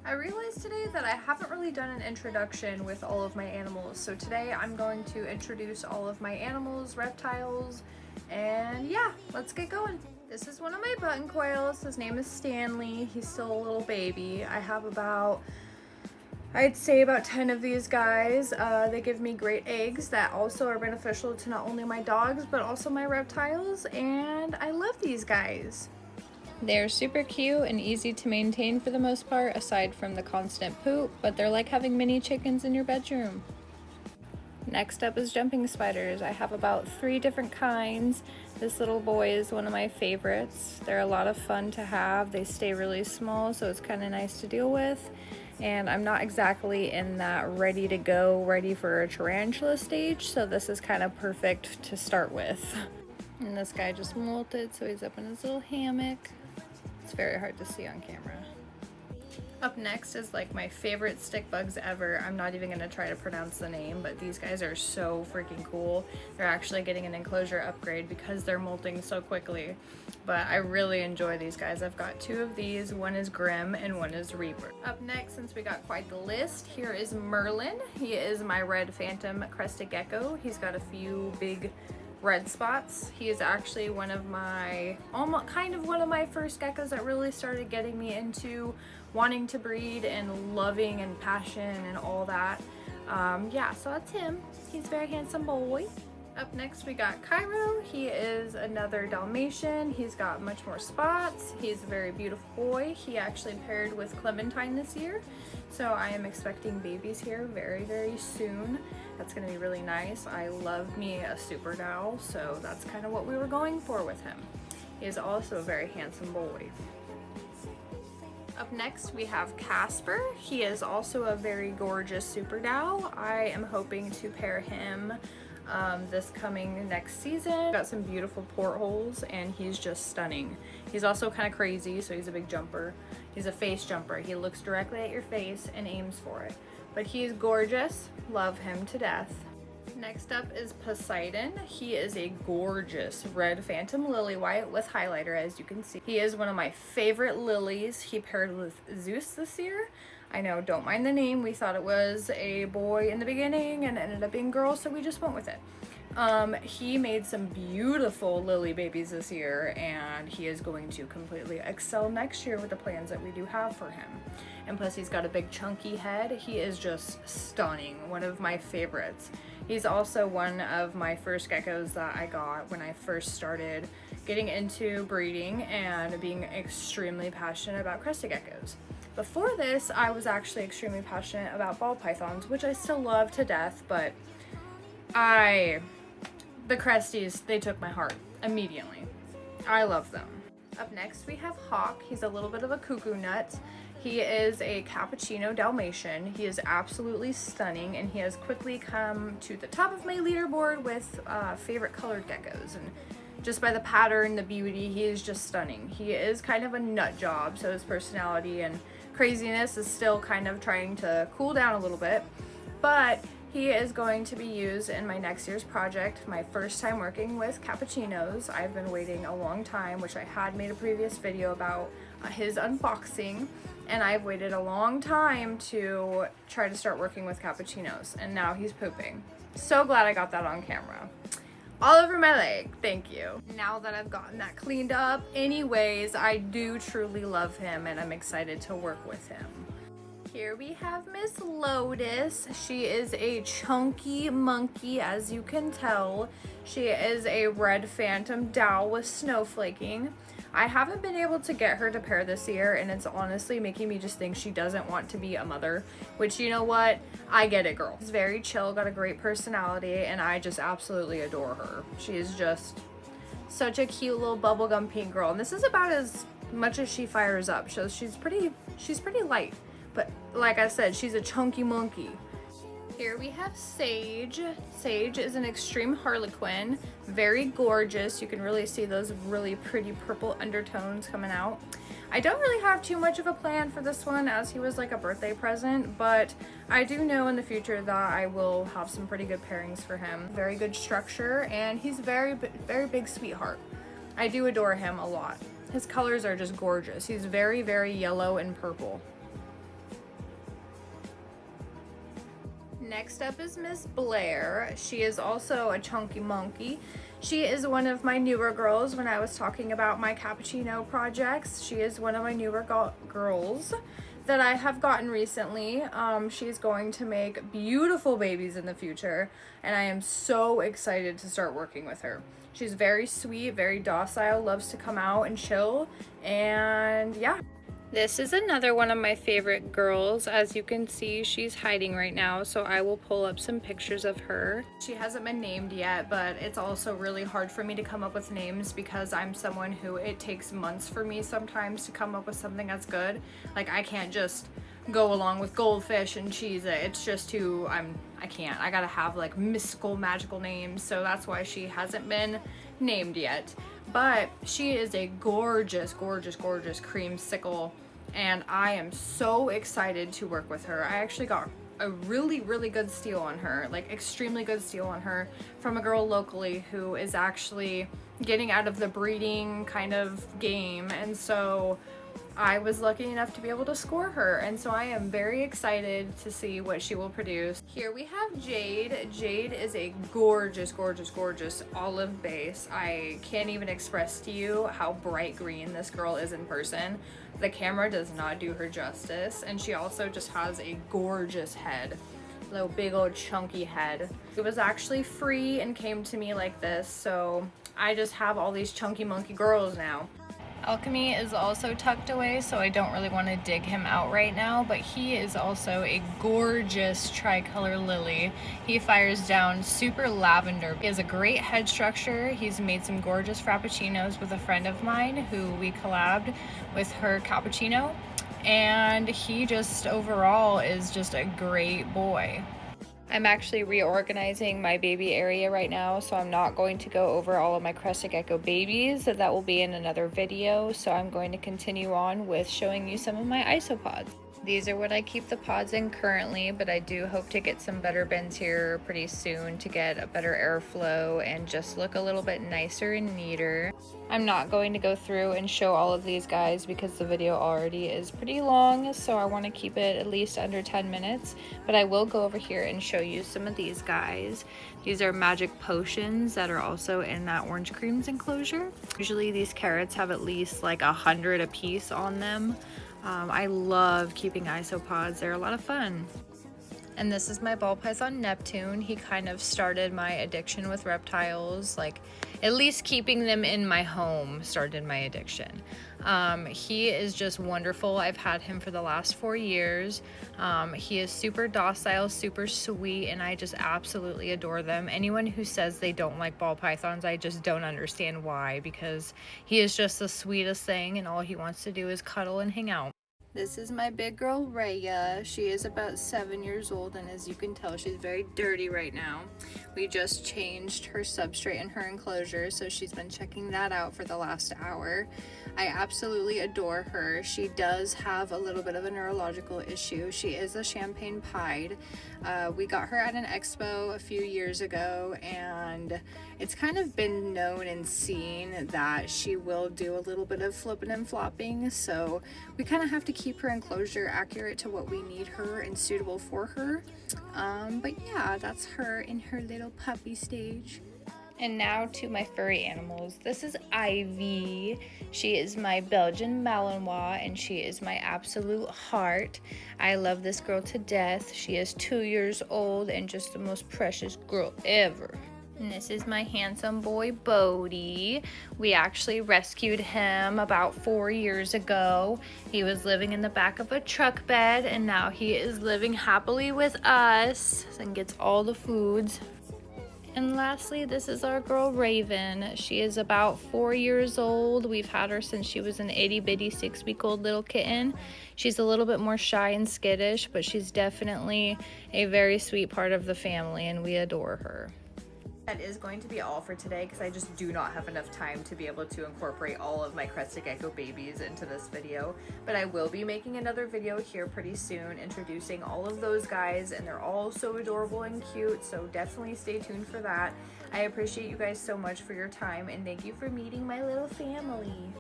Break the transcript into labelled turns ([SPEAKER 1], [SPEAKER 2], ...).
[SPEAKER 1] I realized today that I haven't really done an introduction with all of my animals, so today I'm going to introduce all of my animals, reptiles, and yeah, let's get going. This is one of my button quails. His name is Stanley. He's still a little baby. I have I'd say about 10 of these guys. They give me great eggs that also are beneficial to not only my dogs but also my reptiles, and I love these guys. They're super cute and easy to maintain for the most part, aside from the constant poop, but they're like having mini chickens in your bedroom. Next up is jumping spiders. I have about 3 different kinds. This little boy is one of my favorites. They're a lot of fun to have. They stay really small, so it's kind of nice to deal with. And I'm not exactly in that ready to go, ready for a tarantula stage, so this is kind of perfect to start with. And this guy just molted, so he's up in his little hammock. It's very hard to see on camera. Up next is like my favorite stick bugs ever. I'm not even gonna try to pronounce the name, but these guys are so freaking cool. They're actually getting an enclosure upgrade because they're molting so quickly. But I really enjoy these guys. I've got 2 of these. One is Grim and one is Reaper. Up next, since we got quite the list, here is Merlin. He is my red phantom crested gecko. He's got a few big red spots. He is actually one of my one of my first geckos that really started getting me into wanting to breed and loving and passion and all that. Yeah, so that's him. He's a very handsome boy. Up next we got Cairo. He is another Dalmatian. He's got much more spots. He's a very beautiful boy. He actually paired with Clementine this year, so I am expecting babies here very, very soon. That's gonna be really nice. I love me a super Dal, so that's kind of what we were going for with him. He is also a very handsome boy. Up next we have Casper. He is also a very gorgeous super Dal. I am hoping to pair him this coming next season. Got some beautiful portholes and he's just stunning. He's also kind of crazy, so he's a big jumper. He's a face jumper. He looks directly at your face and aims for it. But he is gorgeous. Love him to death. Next up is Poseidon. He is a gorgeous red phantom lily white with highlighter, as you can see. He is one of my favorite lilies. He paired with Zeus this year. I know, don't mind the name. We thought it was a boy in the beginning and it ended up being girl, so we just went with it. He made some beautiful lily babies this year, and he is going to completely excel next year with the plans that we do have for him. And plus he's got a big chunky head. He is just stunning, one of my favorites. He's also one of my first geckos that I got when I first started getting into breeding and being extremely passionate about crested geckos. Before this, I was actually extremely passionate about ball pythons, which I still love to death, but the Cresties, they took my heart immediately. I love them. Up next we have Hawk. He's a little bit of a cuckoo nut. He is a cappuccino Dalmatian. He is absolutely stunning, and he has quickly come to the top of my leaderboard with favorite colored geckos. And just by the pattern, the beauty, he is just stunning. He is kind of a nut job, so his personality and craziness is still kind of trying to cool down a little bit, but he is going to be used in my next year's project, my first time working with cappuccinos. I've been waiting a long time, which I had made a previous video about his unboxing, and I've waited a long time to try to start working with cappuccinos, and now he's pooping. So glad I got that on camera. All over my leg, thank you. Now that I've gotten that cleaned up, anyways, I do truly love him and I'm excited to work with him. Here we have Miss Lotus. She is a chunky monkey, as you can tell. She is a red phantom Dal with snowflaking. I haven't been able to get her to pair this year, and it's honestly making me just think she doesn't want to be a mother, which, you know what? I get it, girl. She's very chill, got a great personality, and I just absolutely adore her. She is just such a cute little bubblegum pink girl, and this is about as much as she fires up, so she's pretty light, but like I said, she's a chunky monkey. Here we have Sage. Sage is an extreme harlequin, very gorgeous. You can really see those really pretty purple undertones coming out. I don't really have too much of a plan for this one, as he was like a birthday present, but I do know in the future that I will have some pretty good pairings for him. Very good structure, and he's very big sweetheart. I do adore him a lot. His colors are just gorgeous. He's very, very yellow and purple. Next up is Miss Blair. She is also a chunky monkey. She is one of my newer girls. When I was talking about my cappuccino projects, she is one of my newer girls that I have gotten recently. She's going to make beautiful babies in the future, and I am so excited to start working with her. She's very sweet, very docile, loves to come out and chill, and yeah. This is another one of my favorite girls. As you can see, she's hiding right now, so I will pull up some pictures of her. She hasn't been named yet, but it's also really hard for me to come up with names because I'm someone who it takes months for me sometimes to come up with something that's good. Like, I can't just go along with goldfish and cheese it. It's just too, I can't. I gotta have like mystical, magical names, so that's why she hasn't been named yet. But she is a gorgeous, gorgeous, gorgeous creamsicle, and I am so excited to work with her. I actually got a really, really good steal on her, like extremely good steal on her from a girl locally who is actually getting out of the breeding kind of game, and so I was lucky enough to be able to score her, and so I am very excited to see what she will produce. Here we have Jade. Jade is a gorgeous, gorgeous, gorgeous olive base. I can't even express to you how bright green this girl is in person. The camera does not do her justice, and she also just has a gorgeous head. Little big old chunky head. It was actually free and came to me like this, so I just have all these chunky monkey girls now. Alchemy is also tucked away, so I don't really want to dig him out right now, but he is also a gorgeous tricolor lily. He fires down super lavender. He has a great head structure. He's made some gorgeous frappuccinos with a friend of mine who we collabed with her cappuccino, and he just overall is just a great boy. I'm actually reorganizing my baby area right now, so I'm not going to go over all of my crested gecko babies. That will be in another video, so I'm going to continue on with showing you some of my isopods. These are what I keep the pods in currently, but I do hope to get some better bins here pretty soon to get a better airflow and just look a little bit nicer and neater. I'm not going to go through and show all of these guys because the video already is pretty long, so I want to keep it at least under 10 minutes, but I will go over here and show you some of these guys. These are magic potions that are also in that orange creams enclosure. Usually these carrots have at least like 100 a piece on them. I love keeping isopods. They're a lot of fun. And this is my ball python Neptune. He kind of started my addiction with reptiles, like at least keeping them in my home started my addiction. He is just wonderful. I've had him for the last 4 years. He is super docile, super sweet, and I just absolutely adore them. Anyone who says they don't like ball pythons, I just don't understand why, because he is just the sweetest thing, and all he wants to do is cuddle and hang out. This is my big girl Raya. She is about 7 years old, and as you can tell, she's very dirty right now. We just changed her substrate in her enclosure, so she's been checking that out for the last hour. I absolutely adore her. She does have a little bit of a neurological issue. She is a champagne pied. We got her at an expo a few years ago, and it's kind of been known and seen that she will do a little bit of flipping and flopping, so we kind of have to keep her enclosure accurate to what we need her and suitable for her. But yeah, that's her in her little puppy stage. And now to my furry animals. This is Ivy. She is my Belgian Malinois, and she is my absolute heart. I love this girl to death. She is 2 years old and just the most precious girl ever. And this is my handsome boy Bodie. We actually rescued him about 4 years ago. He was living in the back of a truck bed, and now he is living happily with us and gets all the foods. And lastly, this is our girl Raven. She is about 4 years old. We've had her since she was an itty bitty 6-week-old little kitten. She's a little bit more shy and skittish, but she's definitely a very sweet part of the family, and we adore her. That is going to be all for today because I just do not have enough time to be able to incorporate all of my crested gecko babies into this video. But I will be making another video here pretty soon introducing all of those guys, and they're all so adorable and cute, so definitely stay tuned for that. I appreciate you guys so much for your time, and thank you for meeting my little family.